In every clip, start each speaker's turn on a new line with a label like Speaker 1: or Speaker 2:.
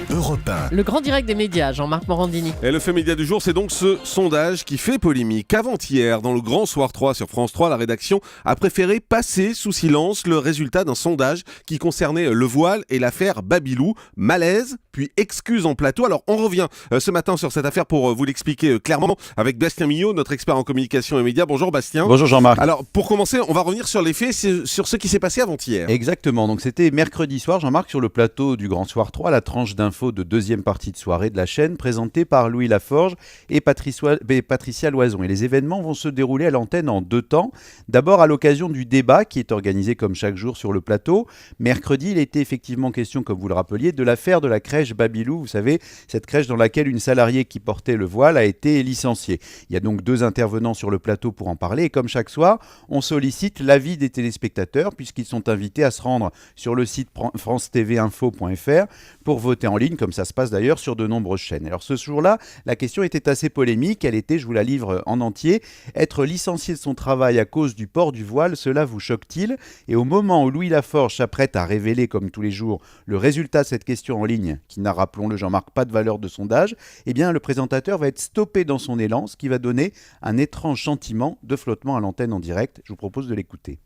Speaker 1: Europe 1.
Speaker 2: Le grand direct des médias, Jean-Marc Morandini.
Speaker 3: Et le fait média du jour, c'est donc ce sondage qui fait polémique. Avant-hier, dans le Grand Soir 3 sur France 3, la rédaction a préféré passer sous silence le résultat d'un sondage qui concernait le voile et l'affaire Babilou. Malaise, puis excuse en plateau. Alors on revient ce matin sur cette affaire pour vous l'expliquer clairement avec Bastien Millot, notre expert en communication et médias. Bonjour Bastien.
Speaker 4: Bonjour Jean-Marc.
Speaker 3: Alors pour commencer, on va revenir sur les faits, sur ce qui s'est passé avant-hier.
Speaker 4: Exactement, donc c'était mercredi soir, Jean-Marc, sur le plateau du Grand Soir 3, la tranche d'infos de deuxième partie de soirée de la chaîne, présentée par Louis Laforge et Patricia Loison. Et les événements vont se dérouler à l'antenne en deux temps. D'abord à l'occasion du débat qui est organisé comme chaque jour sur le plateau. Mercredi, il était effectivement question, comme vous le rappeliez, de l'affaire de la crèche Babilou. Vous savez, cette crèche dans laquelle une salariée qui portait le voile a été licenciée. Il y a donc deux intervenants sur le plateau pour en parler. Et comme chaque soir, on sollicite l'avis des téléspectateurs puisqu'ils sont invités à se rendre sur le site france-tv-info.fr pour voter en ligne, comme ça se passe d'ailleurs sur de nombreuses chaînes. Alors ce jour-là, la question était assez polémique. Elle était, je vous la livre en entier, être licencié de son travail à cause du port du voile, cela vous choque-t-il? Et au moment où Louis Laforge s'apprête à révéler, comme tous les jours, le résultat de cette question en ligne, qui n'a, rappelons-le Jean-Marc, pas de valeur de sondage, eh bien le présentateur va être stoppé dans son élan, ce qui va donner un étrange sentiment de flottement à l'antenne en direct. Je vous propose de l'écouter.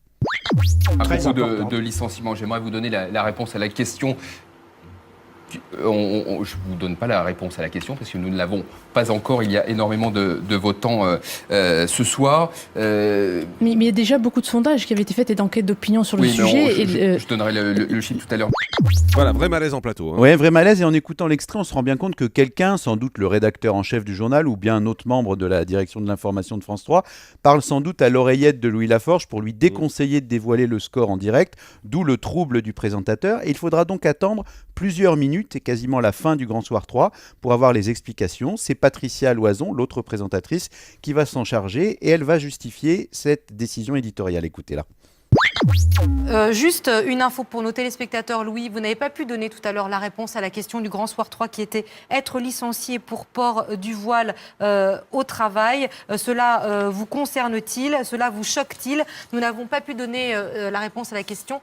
Speaker 5: À propos de licenciement, j'aimerais vous donner la réponse à la question. Je ne vous donne pas la réponse à la question parce que nous ne l'avons pas encore. Il y a énormément de votants ce soir.
Speaker 6: Mais il y a déjà beaucoup de sondages qui avaient été faits et d'enquêtes d'opinion sur le sujet.
Speaker 5: Je donnerai le chiffre tout à l'heure.
Speaker 3: Voilà, vrai malaise en plateau.
Speaker 4: Oui, vrai malaise, et en écoutant l'extrait, on se rend bien compte que quelqu'un, sans doute le rédacteur en chef du journal ou bien un autre membre de la direction de l'information de France 3, parle sans doute à l'oreillette de Louis Laforge pour lui déconseiller de dévoiler le score en direct, d'où le trouble du présentateur. Et il faudra donc attendre plusieurs minutes et quasiment la fin du Grand Soir 3 pour avoir les explications. C'est Patricia Loison, l'autre présentatrice, qui va s'en charger et elle va justifier cette décision éditoriale. Écoutez-la.
Speaker 7: Juste une info pour nos téléspectateurs, Louis, vous n'avez pas pu donner tout à l'heure la réponse à la question du Grand Soir 3 qui était être licencié pour port du voile au travail. Cela vous concerne-t-il? Cela vous choque-t-il? Nous n'avons pas pu donner la réponse à la question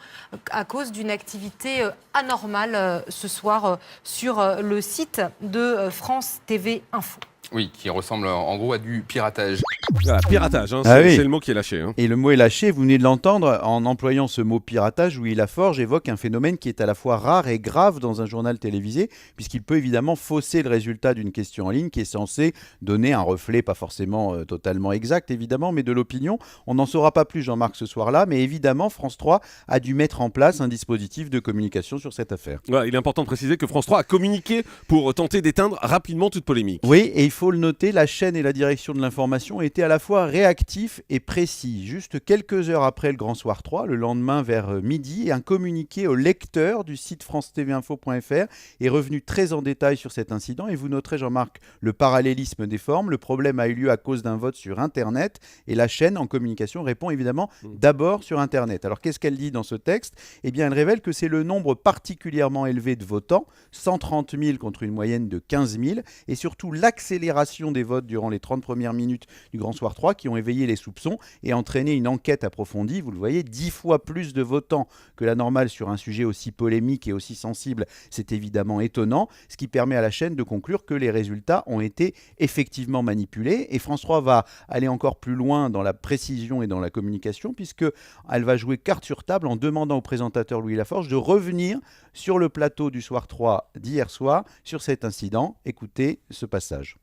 Speaker 7: à cause d'une activité anormale ce soir sur le site de France TV Info.
Speaker 5: Oui, qui ressemble en gros à du piratage.
Speaker 3: Voilà, piratage,
Speaker 4: Oui.
Speaker 3: C'est le mot qui est lâché.
Speaker 4: Et le mot est lâché, vous venez de l'entendre, en employant ce mot piratage, Louis Laforge évoque un phénomène qui est à la fois rare et grave dans un journal télévisé, puisqu'il peut évidemment fausser le résultat d'une question en ligne qui est censée donner un reflet, pas forcément totalement exact évidemment, mais de l'opinion. On n'en saura pas plus, Jean-Marc, ce soir-là, mais évidemment, France 3 a dû mettre en place un dispositif de communication sur cette affaire.
Speaker 3: Voilà, il est important de préciser que France 3 a communiqué pour tenter d'éteindre rapidement toute polémique.
Speaker 4: Oui, et il faut le noter, la chaîne et la direction de l'information étaient à la fois réactifs et précis. Juste quelques heures après le Grand Soir 3, le lendemain vers midi, un communiqué au lecteur du site france-tv-info.fr est revenu très en détail sur cet incident. Et vous noterez, Jean-Marc, le parallélisme des formes. Le problème a eu lieu à cause d'un vote sur Internet et la chaîne en communication répond évidemment d'abord sur Internet. Alors qu'est-ce qu'elle dit dans ce texte? Eh bien, elle révèle que c'est le nombre particulièrement élevé de votants, 130 000 contre une moyenne de 15 000, et surtout l'accélération des votes durant les 30 premières minutes du Grand Soir 3 qui ont éveillé les soupçons et entraîné une enquête approfondie. Vous le voyez, 10 fois plus de votants que la normale sur un sujet aussi polémique et aussi sensible. C'est évidemment étonnant, ce qui permet à la chaîne de conclure que les résultats ont été effectivement manipulés. Et France 3 va aller encore plus loin dans la précision et dans la communication puisqu'elle va jouer carte sur table en demandant au présentateur Louis Laforge de revenir sur le plateau du Soir 3 d'hier soir sur cet incident. Écoutez ce passage.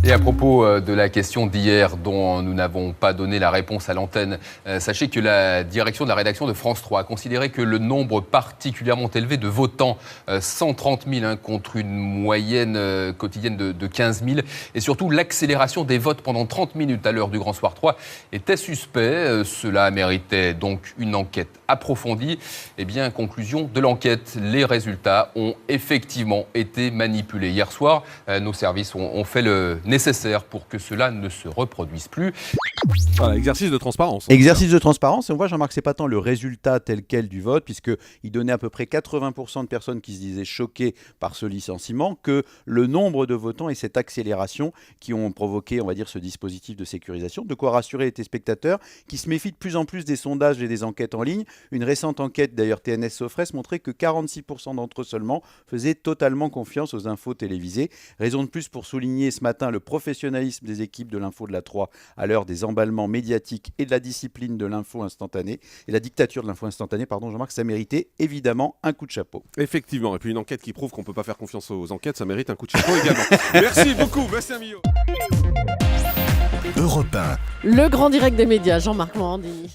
Speaker 5: Et à propos de la question d'hier dont nous n'avons pas donné la réponse à l'antenne, sachez que la direction de la rédaction de France 3 a considéré que le nombre particulièrement élevé de votants, 130 000 contre une moyenne quotidienne de 15 000, et surtout l'accélération des votes pendant 30 minutes à l'heure du Grand Soir 3 était suspect. Cela méritait donc une enquête approfondie. Eh bien, conclusion de l'enquête, les résultats ont effectivement été manipulés. Hier soir, nos services ont fait le nécessaire pour que cela ne se reproduise plus.
Speaker 3: Voilà, exercice de transparence.
Speaker 4: Exercice de transparence, et on voit, Jean-Marc, c'est pas tant le résultat tel quel du vote, puisqu'il donnait à peu près 80% de personnes qui se disaient choquées par ce licenciement, que le nombre de votants et cette accélération qui ont provoqué, on va dire, ce dispositif de sécurisation. De quoi rassurer les téléspectateurs qui se méfient de plus en plus des sondages et des enquêtes en ligne. Une récente enquête, d'ailleurs TNS Sofres, montrait que 46% d'entre eux seulement faisaient totalement confiance aux infos télévisées. Raison de plus pour souligner ce matin le professionnalisme des équipes de l'info de la 3 à l'heure des emballements médiatiques et de la discipline de l'info instantanée. Et la dictature de l'info instantanée, Jean-Marc, ça méritait évidemment un coup de chapeau.
Speaker 3: Effectivement, et puis une enquête qui prouve qu'on ne peut pas faire confiance aux enquêtes, ça mérite un coup de chapeau également. Merci beaucoup, Bastien Millot.
Speaker 1: Europe 1.
Speaker 2: Le grand direct des médias, Jean-Marc Morandini.